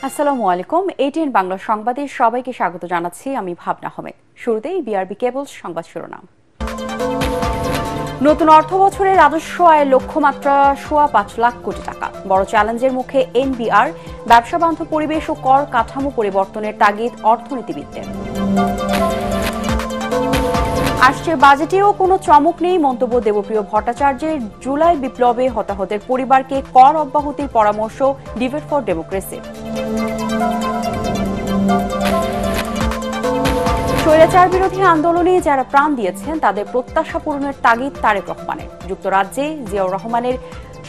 আসসালামু আলাইকুম। এটিএন বাংলা সংবাদে সবাইকে স্বাগত জানাচ্ছি। আমি ভাবনা আহমেদ। শুরুতেই বিআরবি কেবলস সংবাদ শিরোনাম। নতুন অর্থ বছরে রাজস্ব আয়ের লক্ষ্যমাত্রা ৫.৫ লাখ কোটি টাকা। বড় চ্যালেঞ্জের মুখে এনবিআর। ব্যবসা বান্ধব পরিবেশ ও কর কাঠামো পরিবর্তনের তাগিদ অর্থনীতিবিদদের। আসছে বাজেটেও কোনো চমক নেই মন্তব্য দেবপ্রিয় ভট্টাচার্যের। জুলাই বিপ্লবে হতাহতের পরিবারকে কর অব্যাহতির পরামর্শ ডিবেট ফর ডেমোক্রেসি। স্বৈরাচার বিরোধী আন্দোলনে যারা প্রাণ দিয়েছেন তাদের প্রত্যাশা পূরণের তাগিদ তারেক রহমানের। যুক্তরাজ্যে জিয়াউর রহমানের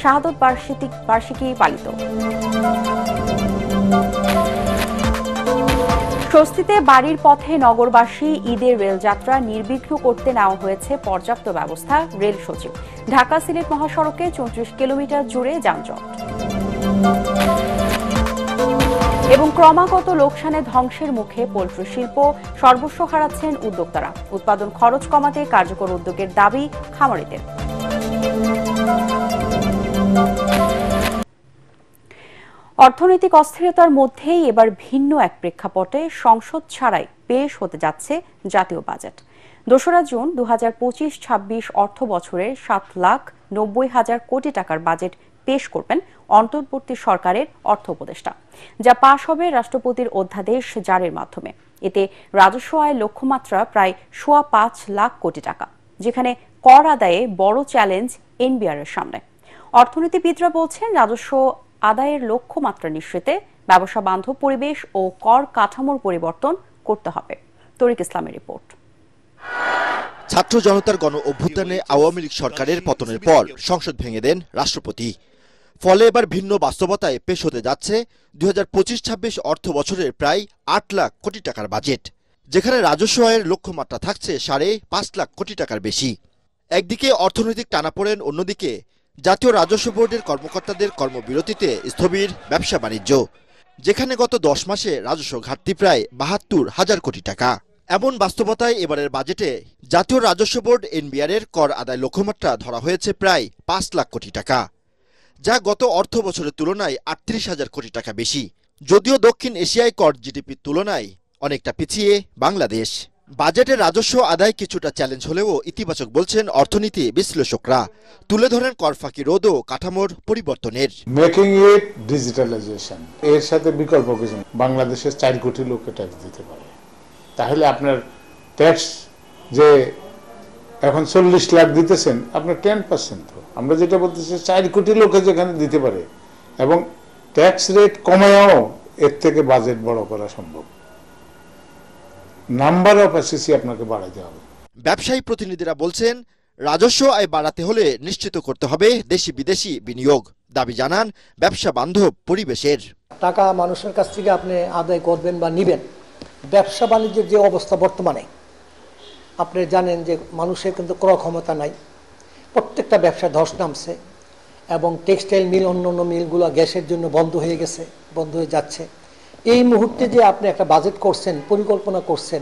শাহাদত বার্ষিকী পালিত। স্বস্তিতে বাড়ির পথে নগরবাসী। ঈদের রেলযাত্রা নির্বিঘ্ন করতে নেওয়া হয়েছে পর্যাপ্ত ব্যবস্থা। রেল সচিব। ঢাকা সিলেট মহাসড়কে ৩৪ কিলোমিটার জুড়ে যানজট। এবং ক্রমাগত লোকসানে ধ্বংসের মুখে পোল্ট্রি শিল্প। সর্বস্ব হারাচ্ছেন উদ্যোক্তারা। উৎপাদন খরচ কমাতে কার্যকর উদ্যোগের দাবি খামারিদের। অর্থনৈতিক অস্থিরতার মধ্যেই এবার ভিন্ন এক প্রেক্ষাপটে সংসদ ছাড়াই পেশ হতে যাচ্ছে জাতীয় বাজেট। ২রা জুন ২০২৫-২৬ অর্থ বছরের ৭,৯০,০০০ কোটি টাকার বাজেট পেশ করবেন অন্তর্বর্তী সরকারের অর্থ উপদেষ্টা, যা পাশ হবে রাষ্ট্রপতির অধ্যাদেশ জারির মাধ্যমে। এতে রাজস্ব আয়ের লক্ষ্যমাত্রা প্রায় ৫.৫ লাখ কোটি টাকা, যেখানে কর আদায়ে বড় চ্যালেঞ্জ এনবিআর এর সামনে। অর্থনীতিবিদরা বলছেন, রাজস্ব আদায়ের লক্ষ্যমাত্রা নিশ্চিতে ব্যবসা বান্ধব পরিবেশ ও কর কাঠামোর পরিবর্তন করতে হবে। তরিক ইসলামের রিপোর্ট। ছাত্র জনতার গণ অভ্যুত্থানে আওয়ামী লীগ সরকারের পতনের পর সংসদ ভেঙে দেন রাষ্ট্রপতি। ফলে এবার ভিন্ন বাস্তবতায় পেশ হতে যাচ্ছে ২০২৫-২৬ অর্থ বছরের প্রায় ৮ লাখ কোটি টাকার বাজেট, যেখানে রাজস্ব আয়ের লক্ষ্যমাত্রা থাকছে ৫.৫ লাখ কোটি টাকার বেশি। একদিকে অর্থনৈতিক টানাপোড়েন, অন্যদিকে জাতীয় রাজস্ব বোর্ডের কর্মকর্তাদের কর্মবিরতিতে স্থবির ব্যবসা বাণিজ্য, যেখানে গত ১০ মাসে রাজস্ব ঘাটতি প্রায় ৭২,০০০ কোটি টাকা। এমন বাস্তবতায় এবারের বাজেটে জাতীয় রাজস্ব বোর্ড এনবিআর এর কর আদায় লক্ষ্যমাত্রা ধরা হয়েছে প্রায় ৫ লাখ কোটি টাকা, যা গত অর্থ বছরের তুলনায় ৩৮,০০০ কোটি টাকা বেশি। যদিও দক্ষিণ এশিয়ায় কর জিডিপির তুলনায় অনেকটা পিছিয়ে বাংলাদেশ। বাজেটের রাজস্ব আদায় কিছুটা চ্যালেঞ্জ হলেও ইতিবাচক বলছেন অর্থনীতি বিশ্লেষকরা। তুলে ধরেন কর ফাঁকি রোধ ও কাঠামোর পরিবর্তনের। মেকিং ইট ডিজিটালাইজেশন, এর সাথে বিকল্প কিছু। বাংলাদেশের ৪ কোটি লোককে ট্যাক্স দিতে পারে, তাহলে আপনার ট্যাক্স যে এখন ৪০ লাখ দিতেছেন, আপনার 10%। তো আমরা যেটা বলতেছি ৪ কোটি লোকে যেখানে দিতে পারে, এবং ট্যাক্স রেট কমায়ও এর থেকে বাজেট বড় করা সম্ভব। নাম্বার অফ এসএসসি আপনাকে বাড়াতে হবে। ব্যবসায়ী প্রতিনিধিরা বলছেন, রাজস্ব আয় বাড়াতে হলে নিশ্চিত করতে হবে দেশি বিদেশি বিনিয়োগ। দাবি জানান ব্যবসা বান্ধব পরিবেশের। টাকা মানুষের কাছ থেকে আপনি আদায় করবেন বা নিবেন, ব্যবসা বাণিজ্যের যে অবস্থা বর্তমানে, আপনি জানেন যে মানুষের কিন্তু ক্রয় ক্ষমতা নাই। প্রত্যেকটা ব্যবসা ধস নামছে, এবং টেক্সটাইল মিল, অন্য অন্য মিলগুলো গ্যাসের জন্য বন্ধ হয়ে গেছে, বন্ধ হয়ে যাচ্ছে। এই মুহূর্তে যে আপনি একটা বাজেট করছেন, পরিকল্পনা করছেন,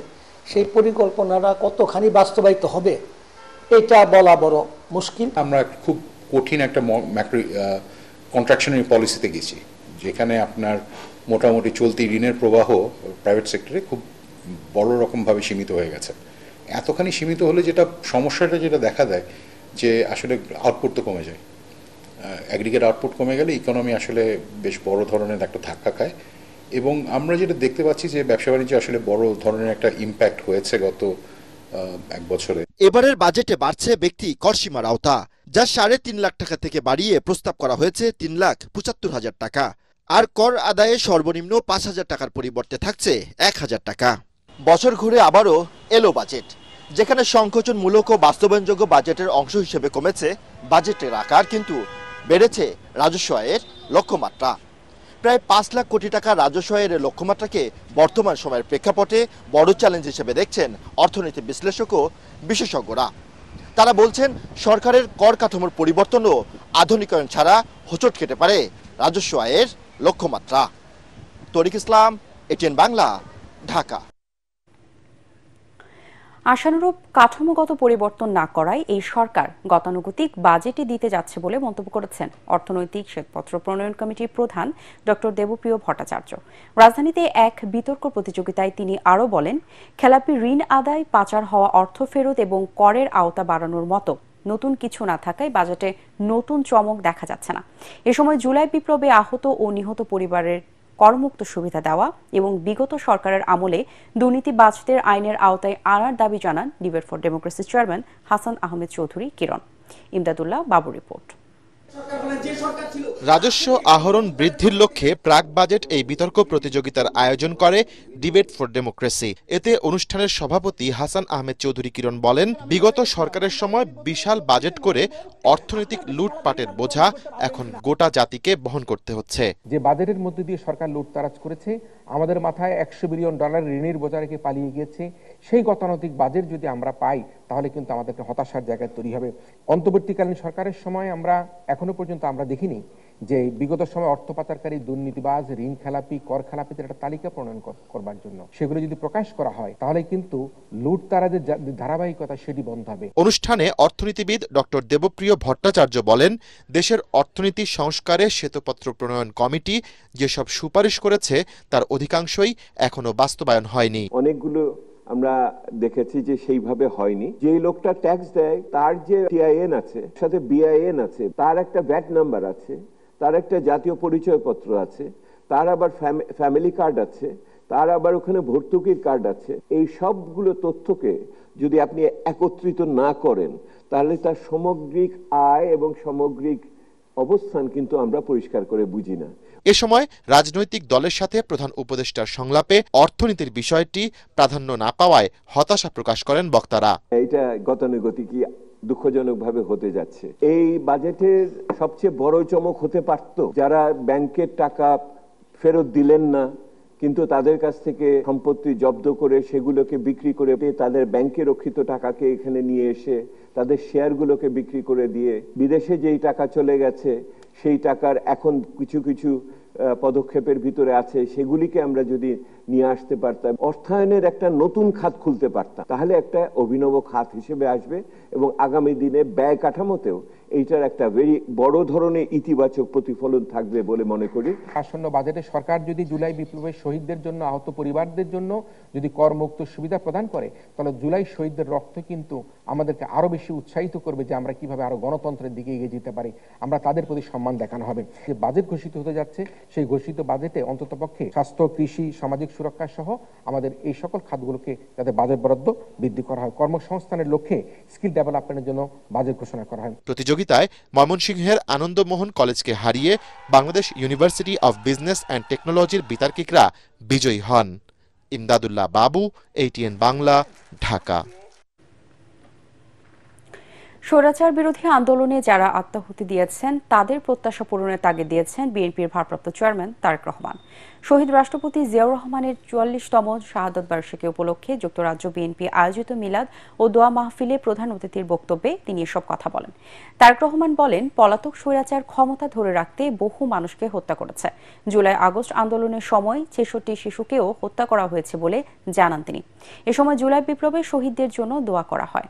সেই পরিকল্পনাটা কতখানি বাস্তবায়িত হবে এটা বলা বড় মুশকিল। আমরা খুব কঠিন একটা ম্যাক্রো কন্ট্রাকশনারি পলিসিতে গেছি, যেখানে আপনার মোটামুটি চলতি ঋণের প্রবাহ প্রাইভেট সেক্টরে খুব বড় রকমভাবে সীমিত হয়ে গেছে। এতখানি সীমিত হলে যেটা সমস্যাটা যেটা দেখা দেয়, যে আসলে আউটপুট তো কমে যায়। অ্যাগ্রিগেট আউটপুট কমে গেলে ইকোনমি আসলে বেশ বড় ধরনের একটা ধাক্কা খায়, এবং আমরা যেটা দেখতে পাচ্ছি যে ব্যবসা বাণিজ্যে আসলে বড় ধরনের একটা ইম্প্যাক্ট হয়েছে গত ১ বছরে। এবারের বাজেটে বাড়ছে ব্যক্তি কর সীমার আওতা, যা ৩.৫ লাখ টাকা থেকে বাড়িয়ে প্রস্তাব করা হয়েছে ৩,৭৫,০০০ টাকা। আর কর আদায়ে সর্বনিম্ন ৫,০০০ টাকার পরিবর্তে থাকছে ১,০০০ টাকা। বছর ঘুরে আবারও এলো বাজেট, যেখানে সংকোচনমূলক ও বাস্তবায়নযোগ্য বাজেটের অংশ হিসেবে কমেছে বাজেটের আকার, কিন্তু বেড়েছে রাজস্ব আয়ের লক্ষ্যমাত্রা। প্রায় ৫ লাখ কোটি টাকা রাজস্ব আয়ের লক্ষ্যমাত্রাকে বর্তমান সময়ের প্রেক্ষাপটে বড় চ্যালেঞ্জ হিসেবে দেখছেন অর্থনীতি বিশ্লেষক ও বিশেষজ্ঞরা। তারা বলছেন, সরকারের কর কাঠামোর পরিবর্তন ও আধুনিকায়ন ছাড়া হোঁচট খেতে পারে রাজস্ব আয়ের লক্ষ্যমাত্রা। তরিক ইসলাম, এটিএন বাংলা, ঢাকা। আশানুরূপ কাঠামোগত পরিবর্তন না করায় এই সরকার গতানুগতিক বাজেটে দিতে যাচ্ছে বলে মন্তব্য করেছেন অর্থনৈতিক শ্বেতপত্র প্রণয়ন কমিটির প্রধান ডক্টর দেবপ্রিয় ভট্টাচার্য। রাজধানীতে এক বিতর্ক প্রতিযোগিতায় তিনি আরও বলেন, খেলাপি ঋণ আদায়, পাচার হওয়া অর্থ ফেরত এবং করের আওতা বাড়ানোর মতো নতুন কিছু না থাকায় বাজেটে নতুন চমক দেখা যাচ্ছে না। এ সময় জুলাই বিপ্লবে আহত ও নিহত পরিবারের করমুক্ত সুবিধা দেওয়া এবং বিগত সরকারের আমলে দুর্নীতিবাজদের আইনের আওতায় আনার দাবি জানান debate for democracy chairman Hasan Ahmed Chowdhury Kiran. Imdadullah Babu report. রাজস্ব আহরণ বৃদ্ধির লক্ষ্যে প্রাক বাজেট এই বিতর্ক প্রতিযোগিতার আয়োজন করে ডিবেট ফর ডেমোক্রেসি। এতে অনুষ্ঠানের সভাপতি হাসান আহমেদ চৌধুরী কিরণ বলেন, বিগত সরকারের সময় বিশাল বাজেট করে অর্থনৈতিক লুটপাটের বোঝা এখন গোটা জাতিকে বহন করতে হচ্ছে। যে বাজেটের মধ্যে দিয়ে সরকার লুটতারাজ করেছে, আমাদের মাথায় $100 বিলিয়ন ঋণের বোঝা রেখে পালিয়ে গিয়েছে, সেই গতানুগতিক বাজেট যদি আমরা পাই তাহলে কিন্তু আমাদেরকে হতাশার জায়গায় তৈরি হবে। অন্তর্বর্তীকালীন সরকারের সময় আমরা এখনো পর্যন্ত আমরা দেখিনি যে বিগত সময় অর্থ পাচারকারী, দুর্নীতিবাজ, ঋণ খেলাপি, কর খেলাপিদের একটা তালিকা প্রণয়ন করবার জন্য সেগুলো যদি প্রকাশ করা হয় তাহলে কিন্তু লুটতারাজের ধারাবাহিকতা সেটি বন্ধ হবে। অনুষ্ঠানে অর্থনীতিবিদ ডক্টর দেবপ্রিয় ভট্টাচার্য বলেন, দেশের অর্থনীতি সংস্কারে শ্বেতপত্র প্রণয়ন কমিটি যেসব সুপারিশ করেছে তার অধিকাংশই এখনো বাস্তবায়ন হয়নি। অনেকগুলো আমরা দেখেছি যে সেইভাবে হয়নি। যে লোকটা ট্যাক্স দেয় তার যে টিআইএন আছে, সাথে বিআইএন আছে, তার একটা ভ্যাট নাম্বার আছে, তার একটা জাতীয় পরিচয়পত্র আছে, তার আবার ফ্যামিলি কার্ড আছে, তার আবার ওখানে ভর্তুকির কার্ড আছে। এই সবগুলো তথ্যকে যদি আপনি একত্রিত না করেন তাহলে তার সামগ্রিক আয় এবং সামগ্রিক অবস্থান কিন্তু আমরা পরিষ্কার করে বুঝি না। এ সময় রাজনৈতিক দলের সাথে প্রধান উপদেষ্টার সংলাপে অর্থনীতির বিষয়টি প্রাধান্য না পাওয়ায় হতাশা প্রকাশ করেন বক্তারা। এটা গতানুগতিক দুঃখজনকভাবে হতে যাচ্ছে। এই বাজেটের সবচেয়ে বড় চমক হতে পারত যারা ব্যাংকের টাকা ফেরত দিলেন না, কিন্তু তাদের কাছ থেকে সম্পত্তি জব্দ করে সেগুলোকে বিক্রি করে তাদের ব্যাংকে রক্ষিত টাকাকে এখানে নিয়ে এসে তাদের শেয়ারগুলোকে বিক্রি করে দিয়ে বিদেশে যেই টাকা চলে গেছে সেই টাকার এখন কিছু কিছু পদক্ষেপের ভিতরে আছে, সেগুলিকে আমরা যদি নিয়ে আসতে পারতাম, অর্থায়নের একটা নতুন খাত খুলতে পারতাম, তাহলে একটা অভিনব খাত হিসেবে আসবে এবং আগামী দিনে ব্যয় কাঠামোতেও এইটার একটা বড় ধরনের ইতিবাচক প্রতিফলন থাকবে বলে মনে করি। আসন্ন বাজেটে সরকার যদি জুলাই বিপ্লবের শহীদদের জন্য, আহত পরিবারদের জন্য যদি করমুক্ত সুবিধা প্রদান করে তাহলে জুলাই শহীদদের রক্ত কিন্তু আমাদেরকে আরো বেশি উৎসাহিত করবে যে আমরা কিভাবে আরো গণতন্ত্রের দিকে এগিয়ে যেতে পারি, আমরা তাদের প্রতি সম্মান দেখানো হবে। যে বাজেট ঘোষিত হতে যাচ্ছে সেই ঘোষিত বাজেটে অন্ততপক্ষে স্বাস্থ্য, কৃষি, সামাজিক সুরক্ষা সহ আমাদের এই সকল খাতগুলোকে যাতে বাজেট বরাদ্দ বৃদ্ধি করা হয়, কর্মসংস্থানের লক্ষ্যে স্কিল ডেভেলপমেন্টের জন্য বাজেট ঘোষণা করা হয়। প্রতিযোগিতায় ময়মনসিংহের আনন্দমোহন কলেজকে হারিয়ে Bangladesh university of business and টেকনোলজির বিতার্কিকরা বিজয়ী হন। ইমদাদুল্লাহ বাবু, ATN বাংলা, ঢাকা। স্বৈরাচার বিরোধী আন্দোলনে যারা আত্মাহুতি দিয়েছেন তাদের প্রত্যাশা পূরণের তাগিদ দিয়েছেন বিএনপির ভারপ্রাপ্ত চেয়ারম্যান তারেক রহমান। শহীদ রাষ্ট্রপতি জিয়াউর রহমানের ৪৪তম শাহাদত বার্ষিকী উপলক্ষে যুক্তরাজ্য বিএনপি আয়োজিত মিলাদ ও দোয়া মাহফিলে প্রধান অতিথির বক্তব্যে তিনি এসব কথা বলেন। তারেক রহমান বলেন, পলাতক স্বৈরাচার ক্ষমতা ধরে রাখতে বহু মানুষকে হত্যা করেছে। জুলাই আগস্ট আন্দোলনের সময় ৬৬ শিশুকেও হত্যা করা হয়েছে বলে জানান তিনি। এ সময় জুলাই বিপ্লবের শহীদদের জন্য দোয়া করা হয়।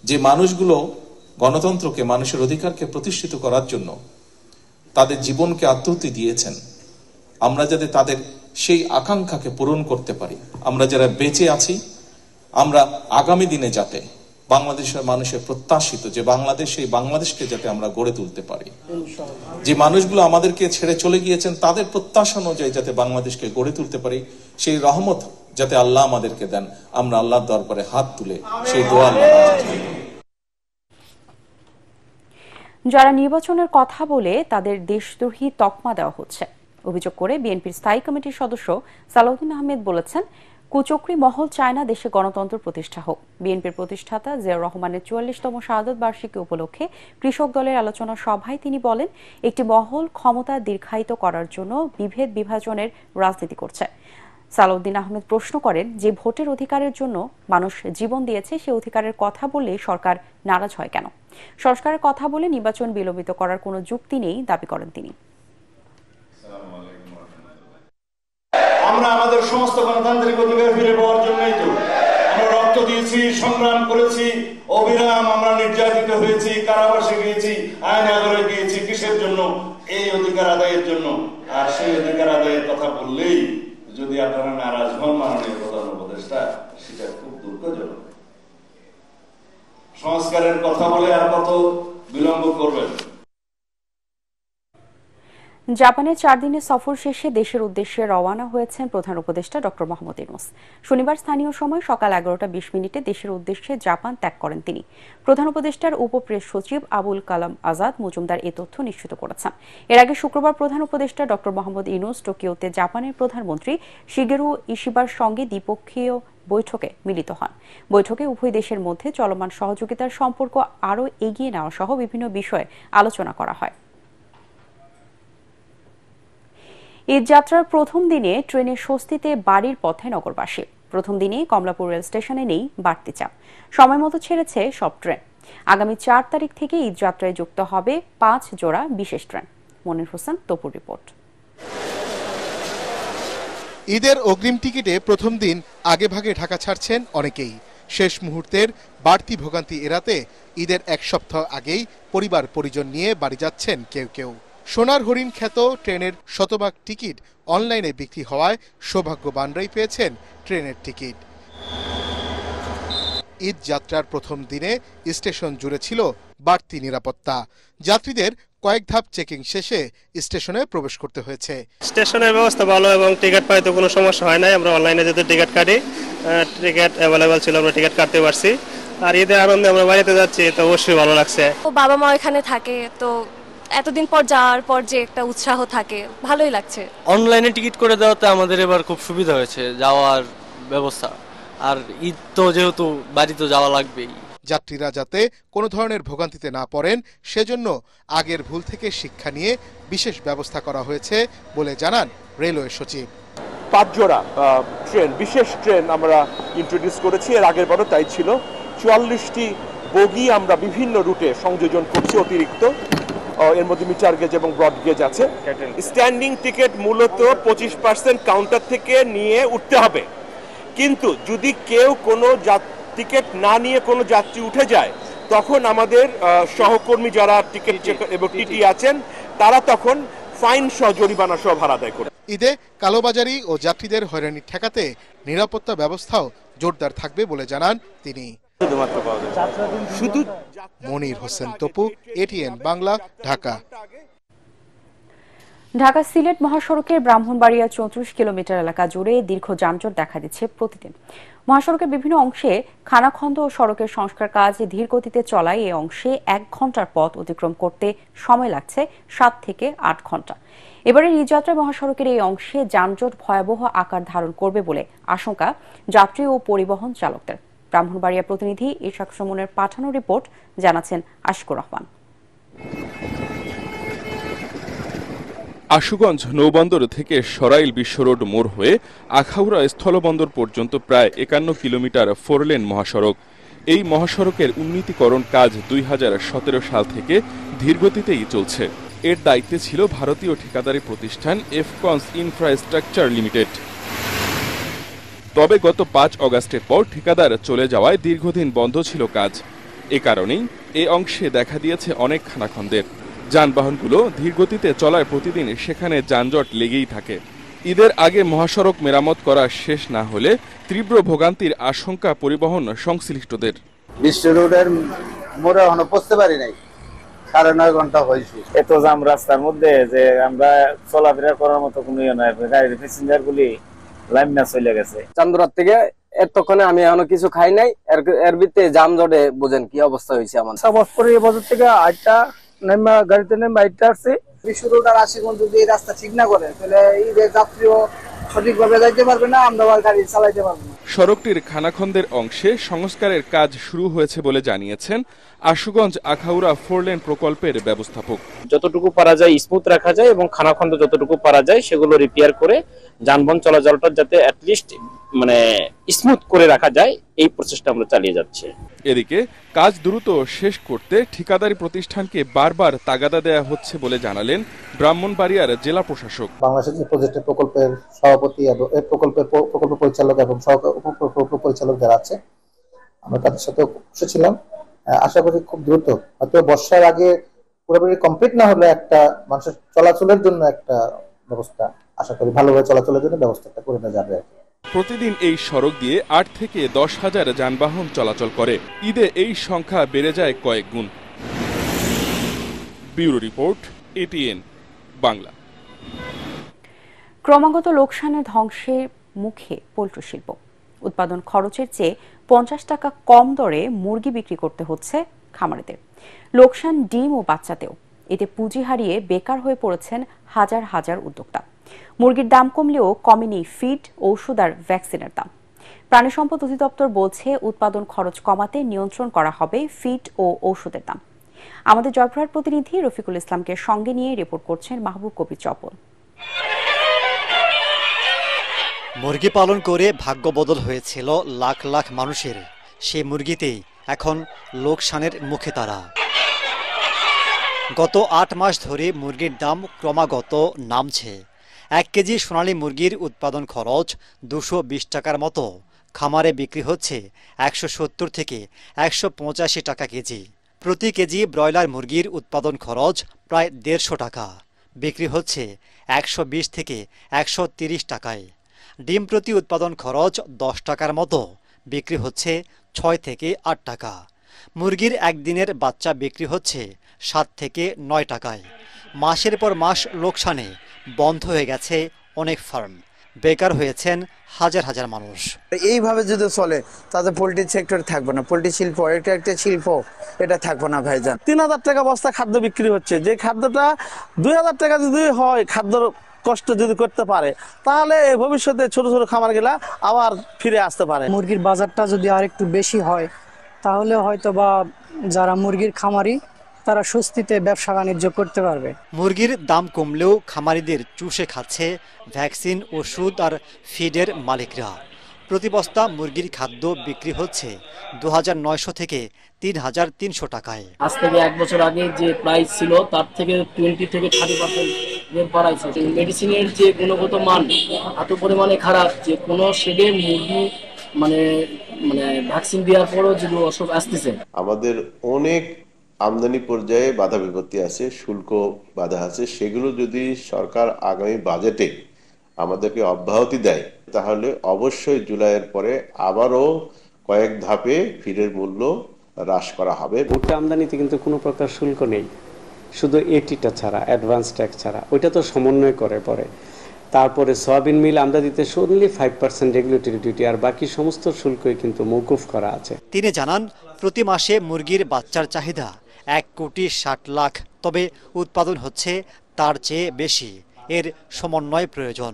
যে মানুষগুলো গণতন্ত্রকে, মানুষের অধিকারকে প্রতিষ্ঠিত করার জন্য তাদের জীবনকে আত্মাহুতি দিয়েছেন, আমরা যাতে তাদের সেই আকাঙ্ক্ষাকে পূরণ করতে পারি, আমরা যারা বেঁচে আছি আমরা আগামী দিনে যাতে বাংলাদেশের মানুষের প্রত্যাশিত যে বাংলাদেশ, সেই বাংলাদেশকে যাতে আমরা গড়ে তুলতে পারি। যে মানুষগুলো আমাদেরকে ছেড়ে চলে গিয়েছেন তাদের প্রত্যাশা অনুযায়ী যাতে বাংলাদেশকে গড়ে তুলতে পারি, সেই রহমত যাতে আল্লাহ আমাদেরকে দেন, আমরা আল্লাহর দরবারে হাত তুলে সেই দোয়া যারা নির্বাচনের কথা বলে তাদের দেশদ্রোহী তকমা দেওয়া হচ্ছে অভিযোগ করে বিএনপির স্থায়ী কমিটির সদস্য সালাউদ্দিন আহমেদ বলেছেন, কুচক্রী মহল চায় না দেশে গণতন্ত্র প্রতিষ্ঠা হোক। বিএনপির প্রতিষ্ঠাতা জিয়াউর রহমানের ৪৪তম শাহাদত বার্ষিকী উপলক্ষে কৃষক দলের আলোচনা সভায় তিনি বলেন, একটি মহল ক্ষমতা দীর্ঘায়িত করার জন্য বিভেদ বিভাজনের রাজনীতি করছে। সালাউদ্দিন আহমেদ প্রশ্ন করেন, যে ভোটের অধিকারের জন্য মানুষ জীবন দিয়েছে সে অধিকারের কথা বললে সরকার নারাজ হয় কেন? সংস্কারের কথা বলে নির্বাচন বিলম্বিত করার কোনো যুক্তি নেই দাবি করেন তিনি। আমরা আমাদের সমস্ত গণতান্ত্রিক অধিকার ফিরে পাওয়ার জন্যই তো আমরা রক্ত দিয়েছি, সংগ্রাম করেছি, অবিরাম আমরা নির্যাতিত হয়েছি, কারাবাসে গিয়েছি, আয়নাগরে গিয়েছি। কিসের জন্য? এই অধিকার আদায়ের জন্য। আর সেই অধিকার আদায়ের কথা বললেই যদি আপনারা নারাজ হন মাননীয় প্রধান উপদেষ্টা, সেটা খুব দুঃখজনক। সংস্কারের কথা বলে আর কত বিলম্ব করবেন? জাপানের 4 দিনের সফর শেষে দেশের উদ্দেশ্যে রওনা হয়েছেন প্রধান উপদেষ্টা ডক্টর মোহাম্মদ ইউনূস। শনিবার স্থানীয় সময় সকাল 11:20 দেশের উদ্দেশ্যে জাপান ত্যাগ করেন তিনি। প্রধান উপদেষ্টার উপপ্রেস সচিব আবুল কালাম আজাদ মজুমদার এ তথ্য নিশ্চিত করেছেন। এর আগে শুক্রবার প্রধান উপদেষ্টা ডক্টর মোহাম্মদ ইউনূস টোকিওতে জাপানের প্রধানমন্ত্রী শিগেরু ইশিবার সঙ্গে দ্বিপক্ষীয় বৈঠকে মিলিত হন। বৈঠকে উভয় দেশের মধ্যে চলমান সহযোগিতার সম্পর্ক আরও এগিয়ে নেওয়া সহ বিভিন্ন বিষয়ে আলোচনা করা হয়। ঈদ যাত্রার প্রথম দিনে ট্রেনে স্বস্তিতে বাড়ির পথে নগরবাসী। প্রথম দিনেই কমলাপুর রেল স্টেশনে নেই বাড়তি চাপ, সময় মতো ছেড়েছে সব ট্রেন। আগামী 4 তারিখ থেকে ঈদ যাত্রায় যুক্ত হবে 5 জোড়া বিশেষ ট্রেন। মনির হোসেন তপুর রিপোর্ট। ঈদের অগ্রিম টিকিটে প্রথম দিন আগেভাগে ঢাকা ছাড়ছেন অনেকেই। শেষ মুহূর্তের বাড়তি ভোগান্তি এড়াতে ঈদের 1 সপ্তাহ আগেই পরিবার পরিজন নিয়ে বাড়ি যাচ্ছেন কেউ কেউ। সোনার হরিণ খ্যাত ট্রেনের শতভাগ টিকিট অনলাইনে বিক্রি হওয়ায় সৌভাগ্যবানরাই পেয়েছেন ট্রেনের টিকিট। ঈদ যাত্রার প্রথম দিনে স্টেশন জুড়ে ছিল বাড়তি নিরাপত্তা। যাত্রীদের কয়েক ধাপ চেকিং শেষে স্টেশনে প্রবেশ করতে হয়েছে। স্টেশনের ব্যবস্থা ভালো এবং টিকিট পাইতে কোনো সমস্যা হয় নাই। আমরা অনলাইনে যদি টিকিট কাটি, টিকিট অ্যাভেলেবল ছিল, আমরা টিকিট কাটতে পারছি। আর ঈদের আনন্দে আমরা বাড়িতে যাচ্ছি, তো অবশ্যই ভালো লাগছে। বাবা মা এখানে থাকে, তো এতদিন পর যাওয়ার পর যে একটা উৎসাহ থাকে, ভালোই লাগছে। অনলাইনে টিকিট করে দেওয়াতে আমাদের এবার খুব সুবিধা হয়েছে যাওয়ার ব্যবস্থা। আর ঈদ তো যেহেতু বাড়িতে যাওয়া লাগবেই। যাত্রীরা যাতে কোনো ধরনের ভোগান্তিতে না পড়েন সেজন্য আগের ভুল থেকে শিক্ষা নিয়ে বিশেষ ব্যবস্থা করা হয়েছে বলে জানান রেলওয়ে সচিব। 5 জোড়া ট্রেন, বিশেষ ট্রেন আমরা ইন্ট্রোডিউস করেছি। এর আগের বারও তাই ছিল। 44টি বগি আমরা বিভিন্ন রুটে সংযোজন করছি অতিরিক্ত। এর মধ্যে মিটার গেজ এবং ব্রড গেজ আছে। স্ট্যান্ডিং টিকিট মূলত 25% কাউন্টার থেকে নিয়ে উঠতে হবে, কিন্তু যদি কেউ কোনো টিকিট না নিয়ে কোনো যাত্রী উঠে যায়, তখন আমাদের সহকর্মী যারা টিকিট চেকার এবং টিটি আছেন, তারা তখন ফাইন সহ জরিমানা সহ ভাড়া আদায় করে। ঈদে কালোবাজারি ও যাত্রীদের হয়রানি ঠেকাতে নিরাপত্তা ব্যবস্থাও জোরদার থাকবে বলে জানান তিনি। মনির হোসেন তপু, এটিএন বাংলা, ঢাকা। ঢাকা সিলেট মহাসড়কের ব্রাহ্মণবাড়িয়া 34 কিলোমিটার এলাকা জুড়ে দীর্ঘ যানজট দেখা দিচ্ছে প্রতিদিন। মহাসড়কের বিভিন্ন অংশে খানাখন্দ ও সড়কের সংস্কার কাজ ধীর গতিতে চলায় এই অংশে 1 ঘন্টার পথ অতিক্রম করতে সময় লাগছে 7 থেকে 8 ঘন্টা। এবারের ঈদ যাত্রা মহাসড়কের এই অংশে যানজট ভয়াবহ আকার ধারণ করবে বলে আশঙ্কা যাত্রী ও পরিবহন চালকদের। ব্রাহ্মণবাড়িয়া প্রতিনিধি ইশাক সুমনের পাঠানো রিপোর্ট জানাচ্ছেন আশিকুর রহমান। আশুগঞ্জ নৌবন্দর থেকে সরাইল বিশ্ব রোড মোড় হয়ে আখাউড়া স্থলবন্দর পর্যন্ত প্রায় 51 কিলোমিটার 4 লেন মহাসড়ক। এই মহাসড়কের উন্নীতিকরণ কাজ 2017 সাল থেকে ধীরগতিতেই চলছে। এর দায়িত্বে ছিল ভারতীয় ঠিকাদারি প্রতিষ্ঠান এফকনস ইনফ্রাস্ট্রাকচার লিমিটেড। তবে গত 5 অগাস্টের পর ঠিকাদার চলে যাওয়ায় দীর্ঘদিন বন্ধ ছিল কাজ। এ কারণেই এ অংশে দেখা দিয়েছে অনেক খানাখন্দের। যানবাহনগুলো ধীরগতিতে চলায় প্রতিদিন সেখানে যানজট লেগেই থাকে। ঈদের আগে মহাসড়ক মেরামত করা শেষ না হলে তীব্র ভোগান্তির আশঙ্কা পরিবহন সংশ্লিষ্টদের। বিশ্ব রোডের মোড়ে এখনো পৌঁছতে পারি নাই, 9.5 ঘন্টা হয়েছে। এত জাম রাস্তার মধ্যে যে আমরা চলাফেরা করার মতো কোনো ইয়ে নাই। গাড়ির প্যাসেঞ্জার গুলি লাইন না চলে গেছে। চান্দুরাত থেকে এতক্ষণে আমি এখনো কিছু খাই নাই। এর ভিতরে জামজটে বুঝেন কি অবস্থা হয়েছে আমার। এই বছর থেকে 8টা নেমা গাড়িতে নেমে 8টা আসছে। বিশ্ব রোড আর আশিগঞ্জ যদি এই রাস্তা ঠিক না করে তাহলে ঈদের যাত্রীও সঠিকভাবে যাইতে পারবে না, আমরা গাড়ি চালাইতে পারবো না। সড়কটির খানাখন্দের অংশে সংস্কারের কাজ শুরু হয়েছে বলে জানিয়েছেন আশুগঞ্জ আখাউড়া 4 লেন প্রকল্পের ব্যবস্থাপক। যতটুকু পারা যায় স্মুথ রাখা যায় এবং খানাখন্দ যতটুকু পারা যায় সেগুলো রিপেয়ার করে যানবাহন চলাচলটা যাতে অ্যাটলিস্ট স্মুথ করে রাখা যায় এই প্রচেষ্টা আমরা চালিয়ে যাচ্ছি। এদিকে কাজ দ্রুত শেষ করতে ঠিকাদারি প্রতিষ্ঠানকে বারবার তাগাদা দেয়া হচ্ছে বলে জানালেন ব্রাহ্মণবাড়িয়ার জেলা প্রশাসক। বাংলাদেশের যে প্রজেক্টের প্রকল্পের সভাপতি এবং প্রকল্প পরিচালক এবং প্রকল্প পরিচালক যারা আছে, আমরা তাদের সাথে বসেছিলাম। আশা করি খুব দ্রুত, হয়তো বর্ষার আগে পুরোপুরি কমপ্লিট না হলে একটা মানুষের চলাচলের জন্য একটা ব্যবস্থা, আশা করি ভালোভাবে চলাচলের জন্য ব্যবস্থাটা করে নেওয়া যাবে। প্রতিদিন এই সড়ক দিয়ে 8 থেকে 10,000 যানবাহন চলাচল করে। ঈদে এই সংখ্যা বেড়ে যায় কয়েক গুণ। Bureau report, ATN Bangla. ক্রমাগত লোকসানের ধ্বংসের মুখে পোল্ট্রি শিল্প। উৎপাদন খরচের চেয়ে 50 টাকা কম দরে মুরগি বিক্রি করতে হচ্ছে খামারিদের। লোকসান ডিম ও বাচ্চাতেও। এতে পুঁজি হারিয়ে বেকার হয়ে পড়েছেন হাজার হাজার উদ্যোক্তা। মুরগির দাম কমলেও কমেনি ফিড, ঔষধ আর ভ্যাকসিনের দাম। প্রাণী সম্পদ অধিদপ্তর বলছে উৎপাদন খরচ কমাতে নিয়ন্ত্রণ করা হবে ফিড ও ঔষধের দাম। আমাদের জয়পুরহাট প্রতিনিধি রফিকুল ইসলামকে সঙ্গে নিয়ে রিপোর্ট করছেন মাহবুব কবির চপল। মুরগি পালন করে ভাগ্য বদল হয়েছিল লাখ লাখ মানুষের। সেই মুরগিতেই এখন লোকসানের মুখে তারা। গত 8 মাস ধরে মুরগির দাম ক্রমাগত নামছে। 1 কেজি সোনালী মুরগির উৎপাদন খরচ 220 টাকার মতো। খামারে বিক্রি হচ্ছে 170 থেকে 185 টাকা কেজি। প্রতি কেজি ব্রয়লার মুরগির উৎপাদন খরচ প্রায় 150 টাকা। বিক্রি হচ্ছে 120 থেকে 130 টাকায়। ডিম প্রতি উৎপাদন খরচ 10 টাকার মতো। বিক্রি হচ্ছে 6 থেকে 8 টাকা। মুরগির একদিনের বাচ্চা বিক্রি হচ্ছে 7 থেকে 9 টাকায়। মাসের পর মাস লোকসানে বন্ধ হয়ে গেছে অনেক ফার্ম। বেকার হয়েছেন হাজার হাজার মানুষ। এইভাবে যদি চলে তাতে পোল্ট্রি সেক্টর থাকবে না। পোল্ট্রি শিল্প এটা একটা শিল্প, এটা থাকবে না ভাইজান। 3000 টাকা বস্তা খাদ্য বিক্রি হচ্ছে, যে খাদ্যটা 2000 টাকা যদি হয়, খাদ্য কষ্ট যদি করতে পারে, তাহলে ভবিষ্যতে ছোট ছোট খামারগুলা আবার ফিরে আসতে পারে। মুরগির বাজারটা যদি আর একটু বেশি হয়, তাহলে হয়তো বা যারা মুরগির খামারি তারা স্বস্তিতে ব্যবসা বাণিজ্য করতে পারবে। মুরগির দাম কমলেও খামারিদের চুষে খাচ্ছে ভ্যাকসিন, ওষুধ আর ফিডের মালিকরা। প্রতি বস্তা মুরগির খাদ্য বিক্রি হচ্ছে 2900 থেকে 3300 টাকায়। আজ থেকে 1 বছর আগে যে প্রাইস ছিল তার থেকে 20 থেকে 30% প্রাইস আছে। মেডিসিনের যে গুণগত মান এত পরিমাণে খারাপ যে কোনো শেডে মুরগি মানে ভ্যাকসিন দেওয়ার পরও যদি অসুখ আসতেছে। আমাদের অনেক আমদানি পর্যায়ে বাধা বিপত্তি আছে, শুল্ক বাধা আছে। সেগুলো যদি সরকার আগামী বাজেটে আমাদেরকে অব্যাহতি দেয়, তাহলে অবশ্যই জুলাইয়ের পরে আবারও কয়েক ধাপে ফিডের মূল্য হ্রাস করা হবে। ভুট্টা আমদানিতে কিন্তু কোনো প্রকার শুল্ক নেই, শুধু এটিটা ছাড়া, অ্যাডভান্স ট্যাক্স ছাড়া। ওইটা তো সমন্বয় করে পরে। তারপরে সয়াবিন মিল আমদানিতে অনলি 5% রেগুলেটরি ডিউটি, আর বাকি সমস্ত শুল্কই কিন্তু মওকুফ করা আছে। তিনি জানান, প্রতি মাসে মুরগির বাচ্চার চাহিদা 1,60,00,000, তবে উৎপাদন হচ্ছে তার চেয়ে বেশি। এর সমন্বয় প্রয়োজন।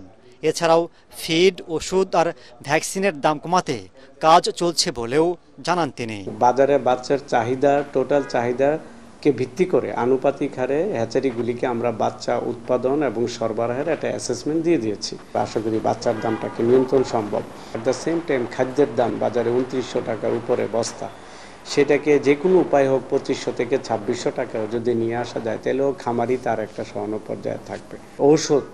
এছাড়াও ফিড, ওষুধ আর ভ্যাকসিনের দাম কমাতে কাজ চলছে বলেও জানান তিনি। বাজারে বাচ্চার চাহিদা, টোটাল চাহিদাকে ভিত্তি করে আনুপাতিক হারে হ্যাচারিগুলিকে আমরা বাচ্চা উৎপাদন এবং সরবরাহের একটা অ্যাসেসমেন্ট দিয়ে দিয়েছি। আশা করি বাচ্চার দামটাকে নিয়ন্ত্রণ সম্ভব। অ্যাট দ্য সেম টাইম খাদ্যের দাম বাজারে 2900 টাকার উপরে বস্তা, সেটাকে যে কোনো উপায় হোক 2500 থেকে 2600 টাকা যদি নিয়ে আসা যায়, তাহলেও খামারি তার একটা সহন পর্যায়ে থাকবে। ঔষধ,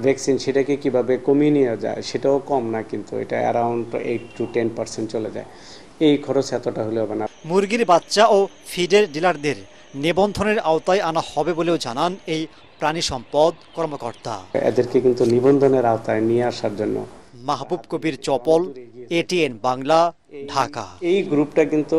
ভ্যাকসিন, সেটাকে কিভাবে কমিয়ে নেওয়া যায়, সেটাও কম না, কিন্তু এটা অ্যারাউন্ড 8 to 10% চলে যায়। এই খরচ এতটা হলে হবে না। মুরগির বাচ্চা ও ফিডের ডিলারদের নিবন্ধনের আওতায় আনা হবে বলেও জানান এই প্রাণী সম্পদ কর্মকর্তা। এদেরকে কিন্তু নিবন্ধনের আওতায় নিয়ে আসার জন্য। মাহবুব কবির চপল, এটিএন বাংলা, ঢাকা। এই গ্রুপটা কিন্তু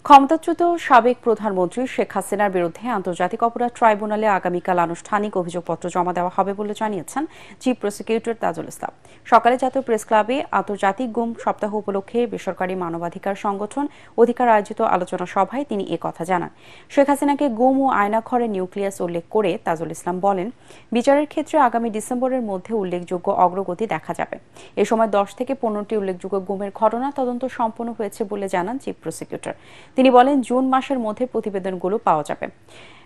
ক্ষমতাচ্যুত সাবেক প্রধানমন্ত্রী শেখ হাসিনার বিরুদ্ধে আন্তর্জাতিক অপরাধ ট্রাইব্যুনালে আগামীকাল আনুষ্ঠানিক অভিযোগপত্র জমা দেওয়া হবে বলে জানিয়েছেন চিফ প্রসিকিউটর তাজুল ইসলাম। সকালে জাতীয় প্রেস ক্লাবে আন্তর্জাতিক গুম সপ্তাহ উপলক্ষে বেসরকারি মানবাধিকার সংগঠন অধিকার আয়োজিত আলোচনা সভায় তিনি কথা জানান। শেখ হাসিনাকে গুম ও আয়নাঘরের নিউক্লিয়াস উল্লেখ করে তাজুল ইসলাম বলেন, বিচারের ক্ষেত্রে আগামী ডিসেম্বরের মধ্যে উল্লেখযোগ্য অগ্রগতি দেখা যাবে। এ সময় 10 থেকে 15টি উল্লেখযোগ্য গুমের ঘটনা তদন্ত সম্পন্ন হয়েছে বলে জানান চিফ প্রসিকিউটর। তিনি বলেন, জুন মাসের মধ্যে প্রতিবেদনগুলো পাওয়া যাবে।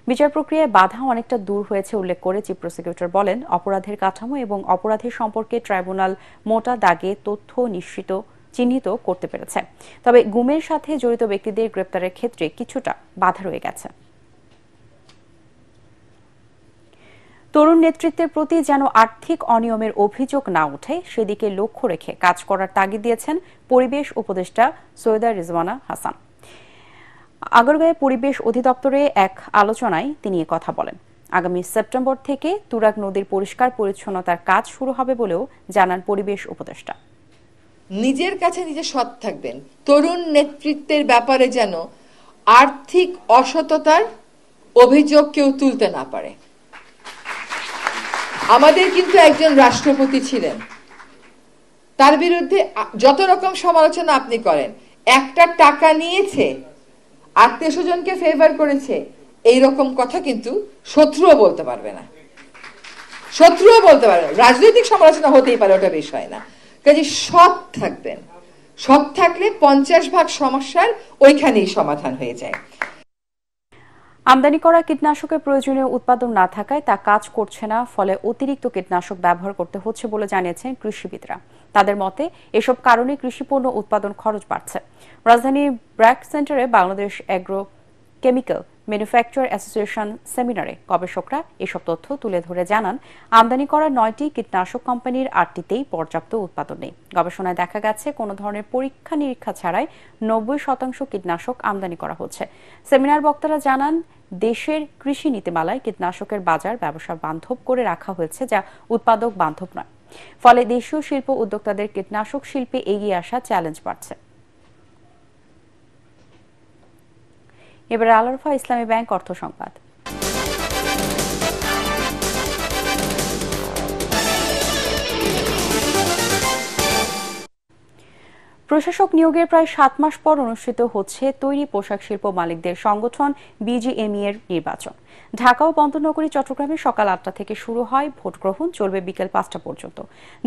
বিচার প্রক্রিয়ায় বাধা অনেকটা দূর হয়েছে উল্লেখ করে চিফ প্রসিকিউটর বলেন, অপরাধের কাঠামো এবং অপরাধের সম্পর্কে ট্রাইব্যুনাল মোটা দাগে তথ্য নিশ্চিত চিহ্নিত করতে পেরেছে। তবে গুমের সাথে জড়িত ব্যক্তিদের গ্রেপ্তারের ক্ষেত্রে কিছুটা বাধা রয়ে গেছে। তরুণ নেতৃত্বের প্রতি যেন আর্থিক অনিয়মের অভিযোগ না ওঠে সেদিকে লক্ষ্য রেখে কাজ করার তাগিদ দিয়েছেন পরিবেশ উপদেষ্টা সৈয়দা রিজওয়ানা হাসান। আগারগাঁও পরিবেশ অধিদপ্তরে এক আলোচনায় তিনি কথা বলেন। আগামী সেপ্টেম্বর থেকে তুরাগ নদীর পরিষ্কার পরিচ্ছন্নতার কাজ শুরু হবে বলেও জানান পরিবেশ উপদেষ্টা। নিজের কাছে নিজে সৎ থাকবেন। তরুণ নেতৃত্বের ব্যাপারে যেন আর্থিক অসততার অভিযোগ কেউ তুলতে না পারে। আমাদের কিন্তু একজন রাষ্ট্রপতি ছিলেন, তার বিরুদ্ধে যত রকম সমালোচনা আপনি করেন, একটা টাকা নিয়েছে, আত্মীয় স্বজনকে ফেভার করেছে, এইরকম কথা কিন্তু শত্রুও বলতে পারবে না। রাজনৈতিক সমালোচনা হতেই পারে, ওটা বিষয় না। কাজে সৎ থাকবেন। সৎ থাকলে 50% সমস্যার ওইখানেই সমাধান হয়ে যায়। আমদানি করা কীটনাশকের প্রয়োজনীয় উৎপাদন না থাকায় তা কাজ করছে না, ফলে অতিরিক্ত কীটনাশক ব্যবহার করতে হচ্ছে বলে জানিয়েছেন কৃষিবিদরা। তাদের মতে এসব কারণে কৃষিপণ্য উৎপাদন খরচ বাড়ছে। রাজধানীর ব্র্যাক সেন্টারে Bangladesh agro chemical manufacture association সেমিনারে গবেষকরা এসব তথ্য তুলে ধরে জানান, আমদানি করা 9টি কীটনাশক কোম্পানির 8টিতেই পর্যাপ্ত উৎপাদন নেই। গবেষণায় দেখা গেছে কোনো ধরনের পরীক্ষা নিরীক্ষা ছাড়াই 90% কীটনাশক আমদানি করা হচ্ছে। সেমিনার বক্তারা জানান, দেশের কৃষি নীতিমালায় কীটনাশকের বাজার ব্যবসা বান্ধব করে রাখা হয়েছে, যা উৎপাদক বান্ধব নয়। ফলে দেশীয় শিল্প উদ্যোক্তাদের কীটনাশক শিল্পে এগিয়ে আসা চ্যালেঞ্জ বাড়ছে। এবারে আল-আরফা ইসলামী ব্যাংক অর্থ সংবাদ। প্রশাসক নিয়োগের প্রায় 7 মাস পর অনুষ্ঠিত হচ্ছে তৈরি পোশাক শিল্প মালিকদের সংগঠন বিজিএমইএ এর নির্বাচন। ঢাকা ও বন্দরনগরী চট্টগ্রামে সকাল 8টা থেকে শুরু হয় ভোট গ্রহণ, চলবে বিকেল 5টা পর্যন্ত।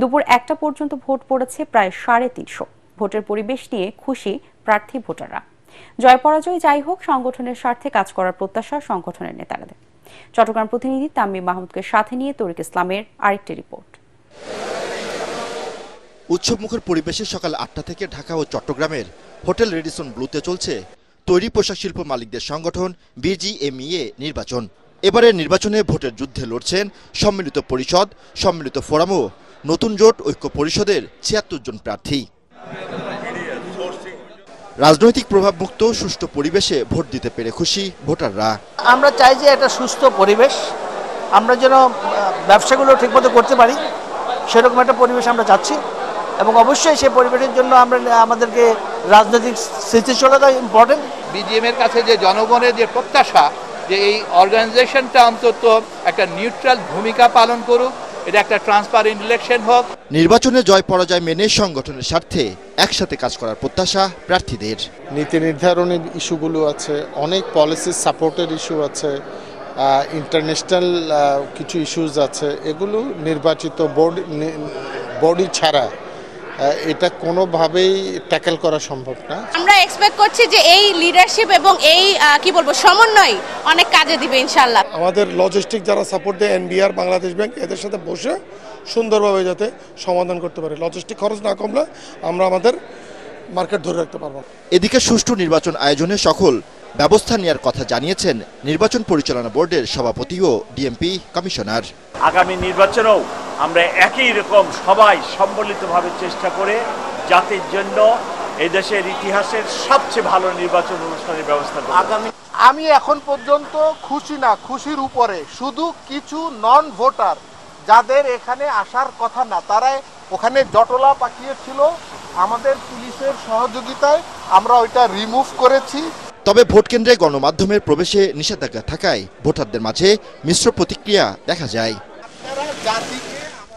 দুপুর 1টা পর্যন্ত ভোট পড়েছে প্রায় 350। ভোটের পরিবেশ নিয়ে খুশি প্রার্থী ভোটাররা। জয় পরাজয় যাই হোক, সংগঠনের স্বার্থে কাজ করার প্রত্যাশা সংগঠনের নেতাদের। চট্টগ্রাম প্রতিনিধি তাম্মিম মাহমুদকে সাথে নিয়ে তরিক ইসলামের আরেকটি রিপোর্ট। উৎসবমুখর পরিবেশে সকাল 8টা থেকে ঢাকা ও চট্টগ্রামের হোটেল রেডিসন ব্লুতে চলছে তৈরি পোশাক শিল্প মালিকদের সংগঠন বিজিএমইএ নির্বাচন। এবারের নির্বাচনে ভোটের যুদ্ধে লড়ছেন সম্মিলিত পরিষদ, সম্মিলিত ফোরাম ও নতুন জোট ঐক্য পরিষদের 76 জন প্রার্থী। রাজনৈতিক প্রভাবমুক্ত সুষ্ঠু পরিবেশে ভোট দিতে পেরে খুশি ভোটাররা। আমরা চাই যে একটা সুস্থ পরিবেশ, আমরা যেন ব্যবসাগুলো ঠিকমতো করতে পারি, সেরকম একটা পরিবেশ আমরা চাচ্ছি। এবং অবশ্যই সেই পরিবেশের জন্য আমাদেরকে রাজনৈতিক স্থিতিশীলতা ইম্পর্টেন্ট। বিজিএম এর কাছে যে জনগণের যে প্রত্যাশা যে এই অর্গানাইজেশনটা অন্তত একটা নিউট্রাল ভূমিকা পালন করুক, এটা একটা ট্রান্সপারেন্ট ইলেকশন হোক। নির্বাচনে জয় পরাজয় মেনে সংগঠনের স্বার্থে একসাথে কাজ করার প্রত্যাশা প্রার্থীদের। নীতি নির্ধারণের ইস্যুগুলো আছে, অনেক পলিসি সাপোর্টের ইস্যু আছে, ইন্টারন্যাশনাল কিছু ইস্যুজ আছে। এগুলো নির্বাচিত বডি ছাড়া এটা কোনোভাবেই ট্যাকেল করা সম্ভব না। আমরা এক্সপেক্ট করছি যে এই লিডারশিপ এবং এই সমন্বয় অনেক কাজে দিবে ইনশাআল্লাহ। আমাদের লজিস্টিক যারা সাপোর্ট দেয় এনবিআর, বাংলাদেশ ব্যাংক, এদের সাথে বসে সুন্দরভাবে যাতে সমাধান করতে পারে। লজিস্টিক খরচ না কমলে আমরা আমাদের মার্কেট ধরে রাখতে পারবো। এদিকে সুষ্ঠু নির্বাচন আয়োজনে সকল ব্যবস্থা নেওয়ার কথা জানিয়েছেন নির্বাচন পরিচালনা বোর্ডের সভাপতি ও ডিএমপি কমিশনার। আগামী নির্বাচনেও আমরা একই রকম সবাই সম্মিলিতভাবে চেষ্টা করে জাতির জন্য এদেশের ইতিহাসের সবচেয়ে ভালো নির্বাচন অনুষ্ঠানের ব্যবস্থা করব। আমি এখন পর্যন্ত খুশি না, খুশির উপরে শুধু কিছু নন ভোটার যাদের এখানে আসার কথা না, তারা ওখানে জটলা পাকিয়েছিল, আমাদের পুলিশের সহযোগিতায় আমরা ওইটা রিমুভ করেছি। তবে ভোট কেন্দ্রে গণমাধ্যমের প্রবেশে নিষেধাজ্ঞা থাকায় ভোটারদের মাঝে মিশ্র প্রতিক্রিয়া দেখা যায়।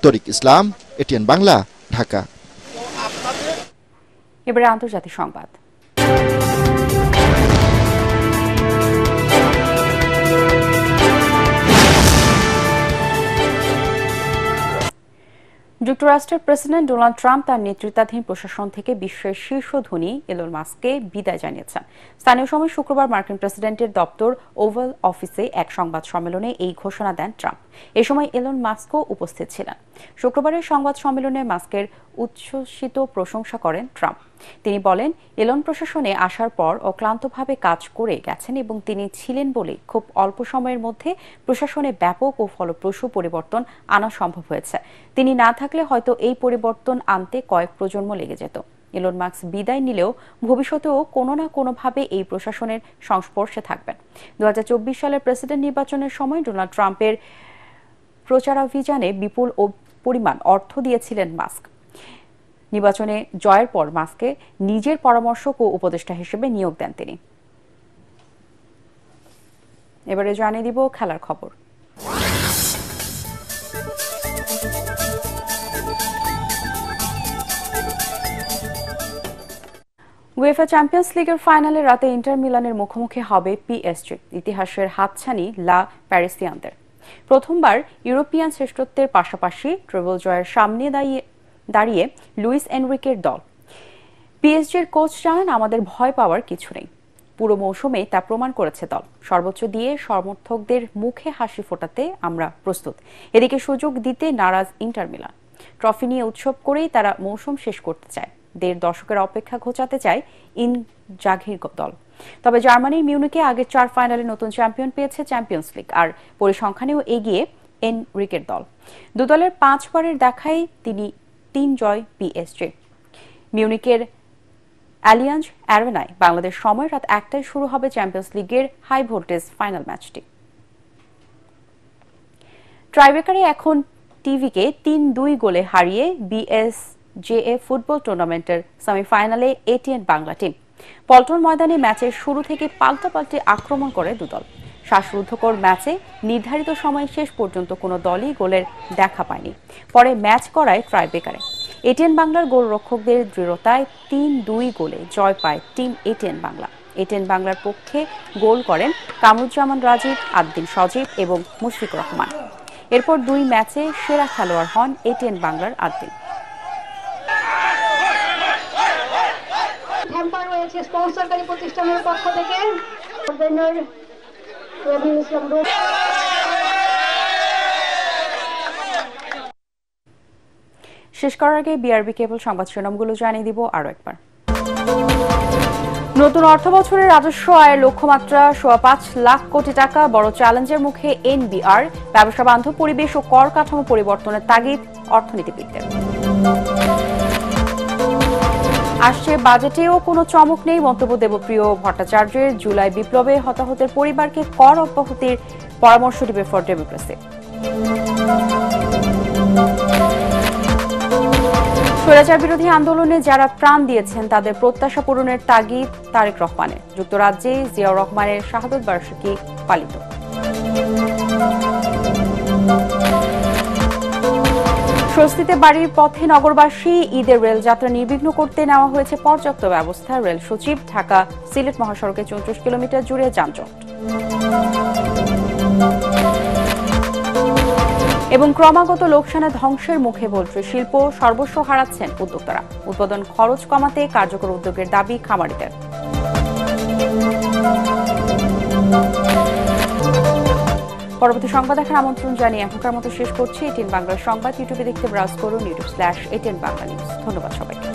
তরিক ইসলাম, এটিএন বাংলা, ঢাকা। এবারে আন্তর্জাতিক সংবাদ। যুক্তরাষ্ট্রের প্রেসিডেন্ট ডোনাল্ড ট্রাম্প তার নেতৃত্বাধীন প্রশাসন থেকে বিশ্বের শীর্ষ ধনী এলন মাস্ককে বিদায় জানিয়েছেন। স্থানীয় সময় শুক্রবার মার্কিন প্রেসিডেন্টের দপ্তর ওভাল অফিসে এক সংবাদ সম্মেলনে এই ঘোষণা দেন ট্রাম্প। এ সময় এলন মাস্কও উপস্থিত ছিলেন। শুক্রবারের সংবাদ সম্মেলনে মাস্কের উচ্ছ্বসিত প্রশংসা করেন ট্রাম্প। তিনি বলেন, এলন প্রশাসনে আসার পর অক্লান্তভাবে কাজ করে গেছেন এবং তিনি ছিলেন বলে খুব অল্প সময়ের মধ্যে প্রশাসনে ব্যাপক ও ফলপ্রসূ পরিবর্তন আনা সম্ভব হয়েছে। তিনি না থাকলে হয়তো এই পরিবর্তন আনতে কয়েক প্রজন্ম লেগে যেত। এলন মাস্ক বিদায় নিলেও ভবিষ্যতেও কোনো না কোনোভাবে এই প্রশাসনের সংস্পর্শে থাকবেন। 2024 সালের প্রেসিডেন্ট নির্বাচনের সময় ডোনাল্ড ট্রাম্পের প্রচারাভিযানে বিপুল পরিমাণ অর্থ দিয়েছিলেন মাস্ক। নির্বাচনে জয়ের পর মাস্ককে নিজের পরামর্শক ও উপদেষ্টা হিসেবে নিয়োগ দেন তিনি। এবারে জানিয়ে দিব খেলার খবর। উয়েফা চ্যাম্পিয়ন্স লিগের ফাইনালে রাতে ইন্টার মিলানের মুখোমুখি হবে পিএসজি। ইতিহাসের হাতছানি লা প্যারিসিয়ানদের। প্রথমবার ইউরোপিয়ান শ্রেষ্ঠত্বের পাশাপাশি ট্রেবল জয়ের সামনে দাঁড়িয়ে লুইস এনরিকের দল। পিএসজির কোচ জানান, আমাদের ভয় পাওয়ার কিছু নেই। পুরো মৌসুমে তা প্রমাণ করেছে দল। সর্বোচ্চ দিয়ে সমর্থকদের মুখে হাসি ফোটাতে আমরা প্রস্তুত। এদিকে সুযোগ দিতে নারাজ ইন্টার মিলান। ট্রফি নিয়ে উৎসব করেই তারা মৌসুম শেষ করতে চায়। 1.5 দশকের অপেক্ষা ঘোচাতে চায় ইনজাঘির দল। তবে জার্মানির মিউনিকে আগের 4 ফাইনালে নতুন চ্যাম্পিয়ন পেয়েছে চ্যাম্পিয়ন্স লিগ, আর পরিসংখ্যানেও এগিয়ে এনরিকের দল। দু দলের 5 বারের দেখায় 3 জয় পিএসজি। মিউনিকের অ্যালিয়াঞ্জ অ্যারেনায় বাংলাদেশ সময় রাত 1টায় শুরু হবে চ্যাম্পিয়ন্স লিগের হাই ভোল্টেজ ফাইনাল ম্যাচটি। ট্রাইব্রেকারে এখন টিভিকে 3-2 গোলে হারিয়ে বিএসজেএ ফুটবল টুর্নামেন্টের সেমিফাইনালে এটিএন বাংলা টিম। পল্টন ময়দানে ম্যাচের শুরু থেকে পাল্টাপাল্টি আক্রমণ করে দুদল। শ্বাসরুদ্ধকর ম্যাচে নির্ধারিত সময় শেষ পর্যন্ত কোনো দলই গোলের দেখা পায়নি। পরে ম্যাচ করায় ট্রাইব্রেকারে। এটিএন বাংলার গোলরক্ষকদের দৃঢ়তায় 3-2 গোলে জয় পায় টিম এটিএন বাংলা। এটিএন বাংলার পক্ষে গোল করেন কামরুজ্জামান রাজীব, আদ্দিন সজীব এবং মুশফিকুর রহমান। এরপর 2 ম্যাচে সেরা খেলোয়াড় হন এটিএন বাংলার আদ্দিন। স্পন্সরকারী প্রতিষ্ঠানের পক্ষ থেকে শেষ করার আগে বিআরবি কেবল সংবাদ শিরোনামগুলো জানিয়ে দিব আরো একবার। নতুন অর্থ বছরের রাজস্ব আয়ের লক্ষ্যমাত্রা 5.25 লাখ কোটি টাকা। বড় চ্যালেঞ্জের মুখে এনবিআর। ব্যবসা বান্ধব পরিবেশ ও কর কাঠামো পরিবর্তনের তাগিদ অর্থনীতিবিদদের। আসছে বাজেটেও কোনো চমক নেই মন্তব্য দেবপ্রিয় ভট্টাচার্যের। জুলাই বিপ্লবে হতাহতের পরিবারকে কর অব্যাহতির পরামর্শ দিবে ফর ডেমোক্রেসি। স্বৈরাচার বিরোধী আন্দোলনে যারা প্রাণ দিয়েছেন তাদের প্রত্যাশা পূরণের তাগিদ তারেক রহমানের। যুক্তরাজ্যে জিয়াউর রহমানের শাহাদত বার্ষিকী পালিত। স্বস্তিতে বাড়ির পথে নগরবাসী। ঈদের রেলযাত্রা নির্বিঘ্ন করতে নেওয়া হয়েছে পর্যাপ্ত ব্যবস্থা। রেল সচিব। ঢাকা সিলেট মহাসড়কে 34 কিলোমিটার জুড়ে যানজট। এবং ক্রমাগত লোকসানে ধ্বংসের মুখে পোল্ট্রি শিল্প। সর্বস্ব হারাচ্ছেন উদ্যোক্তারা। উৎপাদন খরচ কমাতে কার্যকর উদ্যোগের দাবি খামারিদের। পরবর্তী সংবাদ দেখার আমন্ত্রণ জানিয়ে এখনকার মতো শেষ করছি। এটিএন বাংলার সংবাদ ইউটিউবে দেখতে ব্রাউজ করুন youtube/ATN Bangla News। ধন্যবাদ সবাইকে।